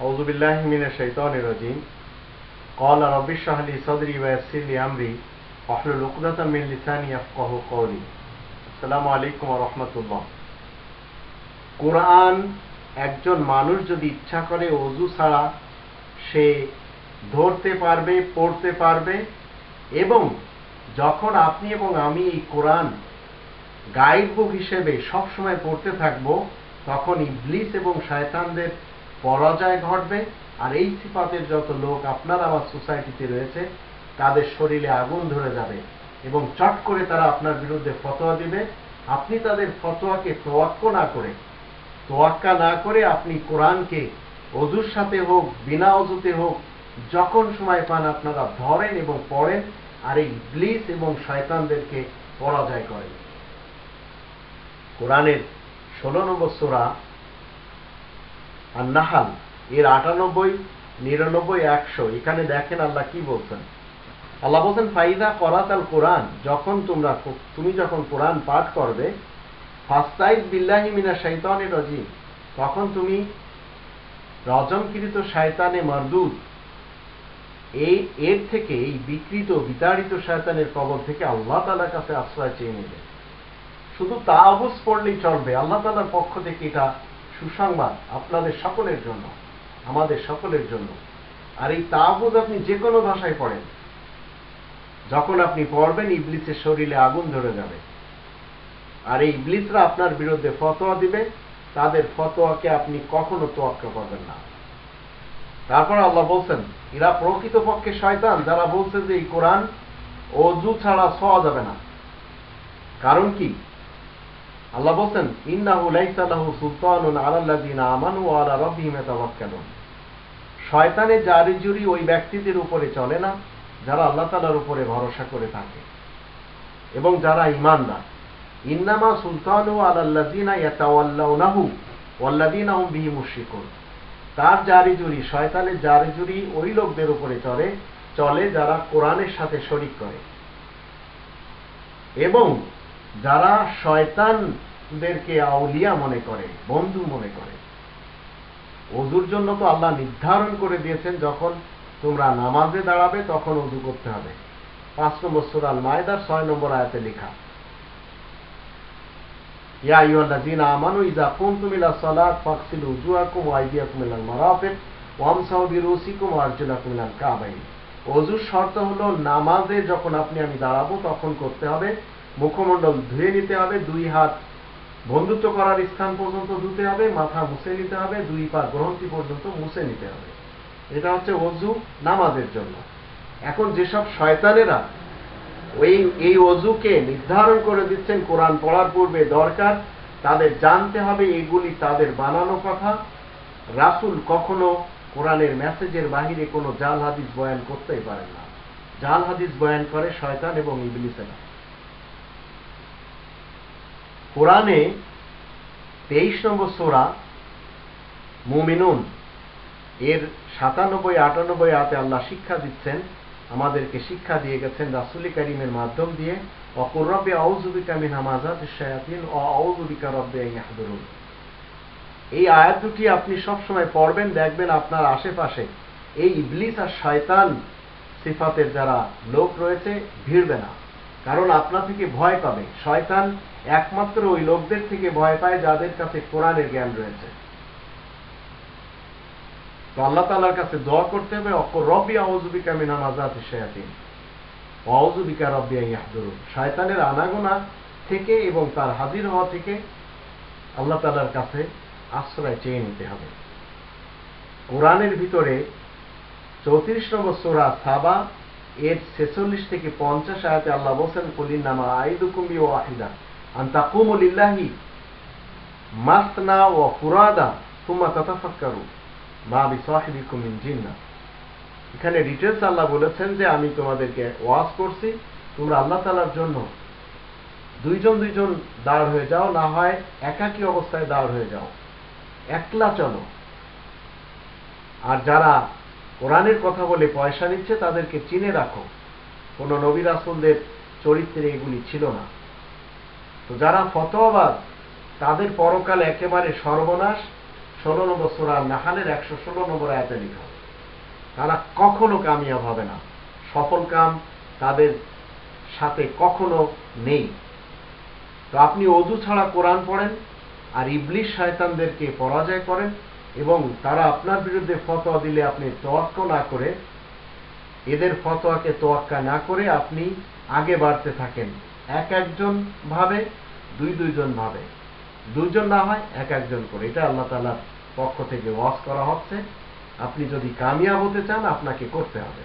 أعوذ بالله من الشيطان الرجيم قال رب اشرح لي صدري ويسر لي أمري واحلل عقدة من لساني يفقهوا قولي আসসালামু আলাইকুম ওয়া রাহমাতুল্লাহ। কোরআন একজন মানুষ যদি ইচ্ছা করে ওযু ছাড়া সে ধরতে পারবে, পড়তে পারবে, এবং যখন আপনি এবং আমি এই কোরআন গাইড বুক হিসেবে সবসময় পড়তে থাকবো, তখন ইবলিস এবং শয়তানদের পরাজয় ঘটবে। আর এই সিফাতের যত লোক আপনার আমার সোসাইটিতে রয়েছে তাদের শরীরে আগুন ধরে যাবে এবং চট করে তারা আপনার বিরুদ্ধে ফতোয়া দিবে। আপনি তাদের ফতোয়াকে তোয়াক্কা না করে আপনি কোরআনকে ওযুর সাথে হোক বিনা ওযুতে হোক যখন সময় পান আপনারা ধরেন এবং পড়েন, আর এই ইবলিস এবং শয়তানদেরকে পরাজয় করেন। কোরআনের 16 নম্বর সূরা আন-নাহল এর 98, 99, 100 এখানে দেখেন আল্লাহ কি বলছেন। আল্লাহ বলছেন ফাইদা করাতাল কোরআন, তুমি যখন কোরআন পাঠ করবে, ফাস্তাইজ বিল্লাহি মিনাশ শাইতানির রাজিম, তখন তুমি রজমকৃত শয়তানে মারদুদ এর থেকে, এই বিতাড়িত শয়তানের কবল থেকে আল্লাহ তাআলার কাছে আশ্রয় চেয়ে নেবে। শুধু তাওয়াজ পড়লেই চলবে, আল্লাহ তাআলার পক্ষ থেকে এটা সুসংবাদ আপনাদের সকলের জন্য, আমাদের সকলের জন্য। আর এই তাওয়াজ আপনি যে কোনো ভাষায় পড়েন, যখন আপনি পড়বেন ইবলিসের শরীরে আগুন ধরে যাবে, আর এই ইবলিসরা আপনার বিরুদ্ধে ফতোয়া দিবে, তাদের ফতোয়াকে আপনি কখনো তোয়াক্কা করবেন না। তারপর আল্লাহ বলছেন এরা প্রকৃতপক্ষে শয়তান, যারা বলছে যে এই কোরআন ওযু ছাড়া ছোঁয়া যাবে না। কারণ কি? আল্লাহ বলছেন ইন্নাহু লাইসা লাহু সুলতানুন আলাল্লাযিনা আমানু ওয়া আলা রাব্বিহিম ইয়াতাওয়াক্কালুন। শয়তানের জারি-জুরি ওই ব্যক্তিদের উপরে চলে না যারা আল্লাহ তাআলার উপরে ভরসা করে থাকে এবং যারা ঈমানদার। ইন্নামা সুলতানু আলাল্লাযিনা ইয়াতাওয়াল্লাউনাহু ওয়াল্লাযিনা হুম বিহি মুশরিকুন। তার জারি-জুরি, শয়তানের জারি-জুরি ওই লোকদের উপরে চলে যারা কোরআনের সাথে শরীক করে এবং যারা শয়তানদেরকে আউলিয়া মনে করে, বন্ধু মনে করে। ওযুর জন্য তো আল্লাহ নির্ধারণ করে দিয়েছেন, যখন তোমরা নামাজে দাঁড়াবে তখন ওযু করতে হবে। 5 নম্বর সূরা আল মায়দার 6 নম্বর আয়াতে লেখা, ইয়া আইয়ুহাল্লাযীনা আমানু ইযা কুমতুম ইলা সালাত ফাগসিলু উজুহাকুম ওয়া আইদিয়াকুম ইলাল মারাফিক ওয়ামসাহু বিরুসিকুম ওয়া আরজুলাকুম ইলাল কাবাইন। ওযুর শর্ত হলো নামাজে যখন আমি দাঁড়াবো তখন করতে হবে, মুখমণ্ডল ধুয়ে নিতে হবে, 2 হাত বন্ধুত্ব করার স্থান পর্যন্ত ধুতে হবে, মাথা মুছে নিতে হবে, 2 পা গ্রন্থি পর্যন্ত মুছে নিতে হবে। এটা হচ্ছে ওযু নামাজের জন্য। এখন যেসব শয়তানেরা এই ওযুকে নির্ধারণ করে দিচ্ছেন কোরআন পড়ার পূর্বে দরকার, তাদের জানতে হবে এগুলি তাদের বানানো কথা। রাসূল কখনো কোরআনের মেসেজের বাহিরে কোনো জাল হাদিস বয়ান করতেই পারেন না। জাল হাদিস বয়ান করে শয়তান এবং ইবলিসেরা। কোরআনে 23 নম্বর সূরা মুমিনুন এর 97, 98 আয়াতে আল্লাহ শিক্ষা দিচ্ছেন, আমাদেরকে শিক্ষা দিয়ে গেছেন রাসূল কারীমের মাধ্যম দিয়ে, ওয়াকুর রাব্বি আউযু বিকা মিন হামাযাতিশ শায়াতিন ওয়া আউযু বিকা রাব্বি আন ইয়াহদুরুন। এই আয়াত দুটি আপনি সবসময় পড়বেন, দেখবেন আপনার আশেপাশে এই ইবলিস আর শয়তান সিফাতের যারা লোক রয়েছে ভিড়বে না, কারণ আপনার থেকে ভয় পাবে। শয়তান একমাত্র ওই লোকদের থেকে ভয় পায় যাদের কাছে কোরআনের জ্ঞান রয়েছে। তো আল্লাহ তাআলার কাছে দোয়া করতে হবে, ওয়াকুর রাব্বি আউযু বিকা মিন হামাযাতিশ শায়াতিন ওয়া আউযু বিকা রাব্বি আন ইয়াহদুরুন। শয়তানের আনাগোনা থেকে এবং তার হাজির হওয়া থেকে আল্লাহ তাআলার কাছে আশ্রয় চেয়ে নিতে হবে। কোরআনের ভিতরে 34 নম্বর সূরা সাবা এর 46 থেকে 50 আয়াতে আল্লাহ বলেন কুল ইন্নামা আইদুকুম বিওয়াহিদা আন তাকুমু লিল্লাহি মাসনা ওয়া ফুরাদা সুম্মা তাতাফাক্কারু মা বিসাহিবিকুম মিন জিন্নাহ। এখানে ডিটেইলস আল্লাহ বলেছেন যে আমি তোমাদেরকে ওয়াজ করছি, তোমরা আল্লাহ তাআলার জন্য 2জন দাঁড় হয়ে যাও, না হয় একাকী অবস্থায় দাঁড় হয়ে যাও, একলা চলো। আর যারা কোরআনের কথা বলে পয়সা নিচ্ছে তাদেরকে চিনে রাখো, কোন নবী রাসূলদের চরিত্রে এগুলি ছিল না। তো যারা ফতোয়াবাজ তাদের পরকালে একেবারে সর্বনাশ, 16 নম্বর সূরা নাহলের 116 নম্বর আয়াতে লেখা, তারা কখনো কামিয়াব হবে না, সফল কাম তাদের সাথে কখনো নেই। তো আপনি ওযু ছাড়া কোরআন পড়েন আর ইবলিশ শয়তানদেরকে পরাজয় করেন, এবং তারা আপনার বিরুদ্ধে ফতোয়া দিলে আপনি তোয়াক্কা না করে, এদের ফতোয়াকে তোয়াক্কা না করে আপনি আগে বাড়তে থাকেন, এক একজন ভাবে, দুইজন ভাবে, দুইজন না হয় এক একজন করে। এটা আল্লাহ তাআলার পক্ষ থেকে ওয়াজ করা হচ্ছে। আপনি যদি কামিয়াব হতে চান আপনাকে করতে হবে।